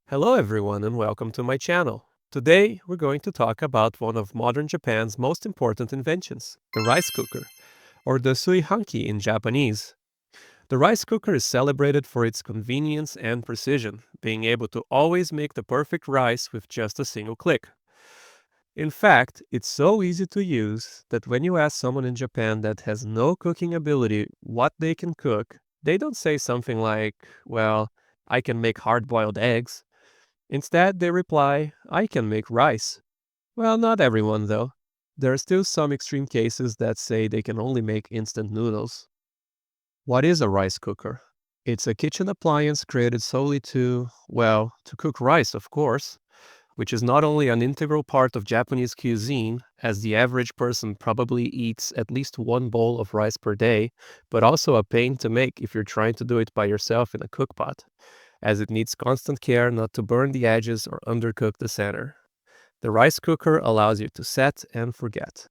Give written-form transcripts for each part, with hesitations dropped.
Hello everyone and welcome to my channel. Today we're going to talk about one of modern Japan's most important inventions, the rice cooker, or the suihanki in Japanese. The rice cooker is celebrated for its convenience and precision, being able to always make the perfect rice with just a single click. In fact, it's so easy to use that when you ask someone in Japan that has no cooking ability what they can cook, they don't say something like, well, I can make hard-boiled eggs. Instead, they reply, I can make rice. Well, not everyone, though. There are still some extreme cases that say they can only make instant noodles. What is a rice cooker? It's a kitchen appliance created solely to cook rice, of course, which is not only an integral part of Japanese cuisine, as the average person probably eats at least one bowl of rice per day, but also a pain to make if you're trying to do it by yourself in a cookpot, as it needs constant care not to burn the edges or undercook the center. The rice cooker allows you to set and forget.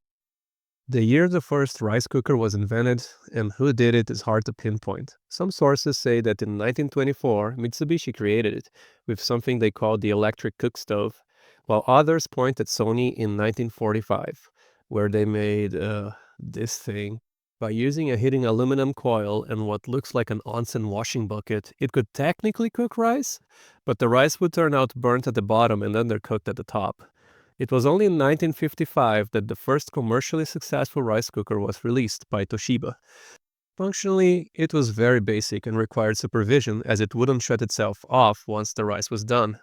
The year the first rice cooker was invented and who did it is hard to pinpoint. Some sources say that in 1924, Mitsubishi created it with something they called the electric cook stove, while others point at Sony in 1945, where they made this thing. By using a heating aluminum coil and what looks like an onsen washing bucket, it could technically cook rice, but the rice would turn out burnt at the bottom and undercooked at the top. It was only in 1955 that the first commercially successful rice cooker was released by Toshiba. Functionally, it was very basic and required supervision as it wouldn't shut itself off once the rice was done.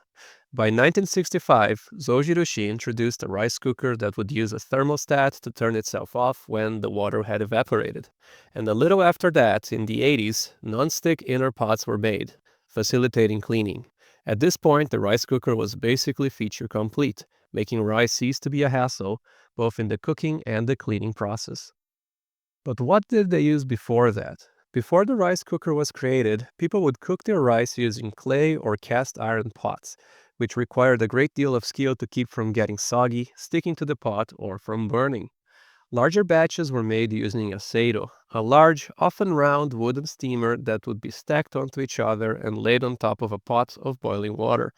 By 1965, Zojirushi introduced a rice cooker that would use a thermostat to turn itself off when the water had evaporated. And a little after that, in the 80s, non-stick inner pots were made, facilitating cleaning. At this point, the rice cooker was basically feature complete, making rice cease to be a hassle, both in the cooking and the cleaning process. But what did they use before that? Before the rice cooker was created, people would cook their rice using clay or cast iron pots, which required a great deal of skill to keep from getting soggy, sticking to the pot, or from burning. Larger batches were made using a seido, a large, often round wooden steamer that would be stacked onto each other and laid on top of a pot of boiling water.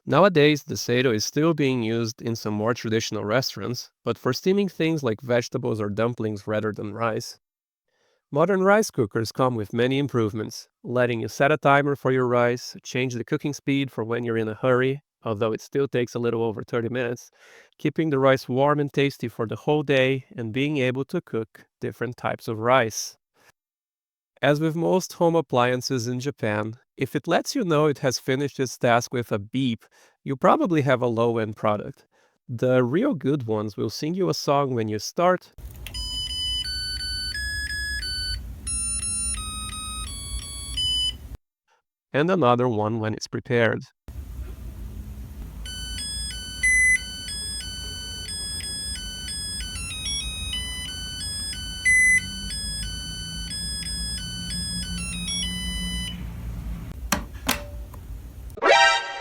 Nowadays, the seido is still being used in some more traditional restaurants, but for steaming things like vegetables or dumplings rather than rice. Modern rice cookers come with many improvements, letting you set a timer for your rice, change the cooking speed for when you're in a hurry, although it still takes a little over 30 minutes, keeping the rice warm and tasty for the whole day, and being able to cook different types of rice. As with most home appliances in Japan, if it lets you know it has finished its task with a beep, you probably have a low-end product. The real good ones will sing you a song when you start and another one when it's prepared.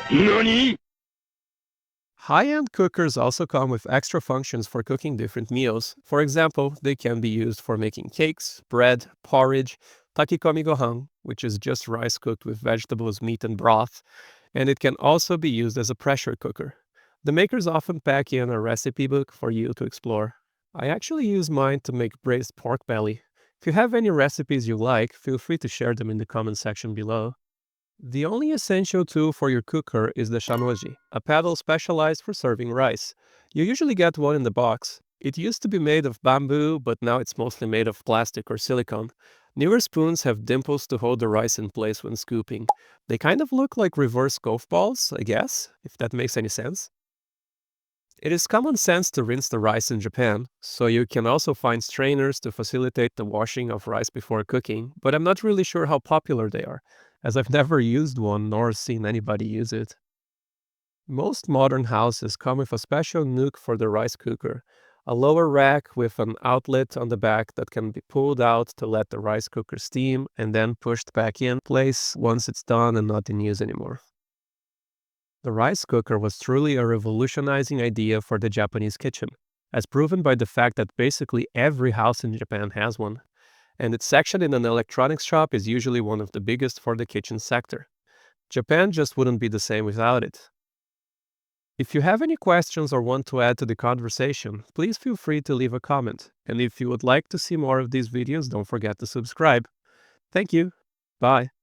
何？ High-end cookers also come with extra functions for cooking different meals. For example, they can be used for making cakes, bread, porridge, takikomi gohan, which is just rice cooked with vegetables, meat, and broth, and it can also be used as a pressure cooker. The makers often pack in a recipe book for you to explore. I actually use mine to make braised pork belly. If you have any recipes you like, feel free to share them in the comment section below. The only essential tool for your cooker is the shanoji, a paddle specialized for serving rice. You usually get one in the box. It used to be made of bamboo, but now it's mostly made of plastic or silicone. Newer spoons have dimples to hold the rice in place when scooping. They kind of look like reverse golf balls, I guess, if that makes any sense. It is common sense to rinse the rice in Japan, so you can also find strainers to facilitate the washing of rice before cooking, but I'm not really sure how popular they are, as I've never used one nor seen anybody use it. Most modern houses come with a special nook for the rice cooker, a lower rack with an outlet on the back that can be pulled out to let the rice cooker steam and then pushed back in place once it's done and not in use anymore. The rice cooker was truly a revolutionizing idea for the Japanese kitchen, as proven by the fact that basically every house in Japan has one, and its section in an electronics shop is usually one of the biggest for the kitchen sector. Japan just wouldn't be the same without it. If you have any questions or want to add to the conversation, please feel free to leave a comment. And if you would like to see more of these videos, don't forget to subscribe. Thank you. Bye.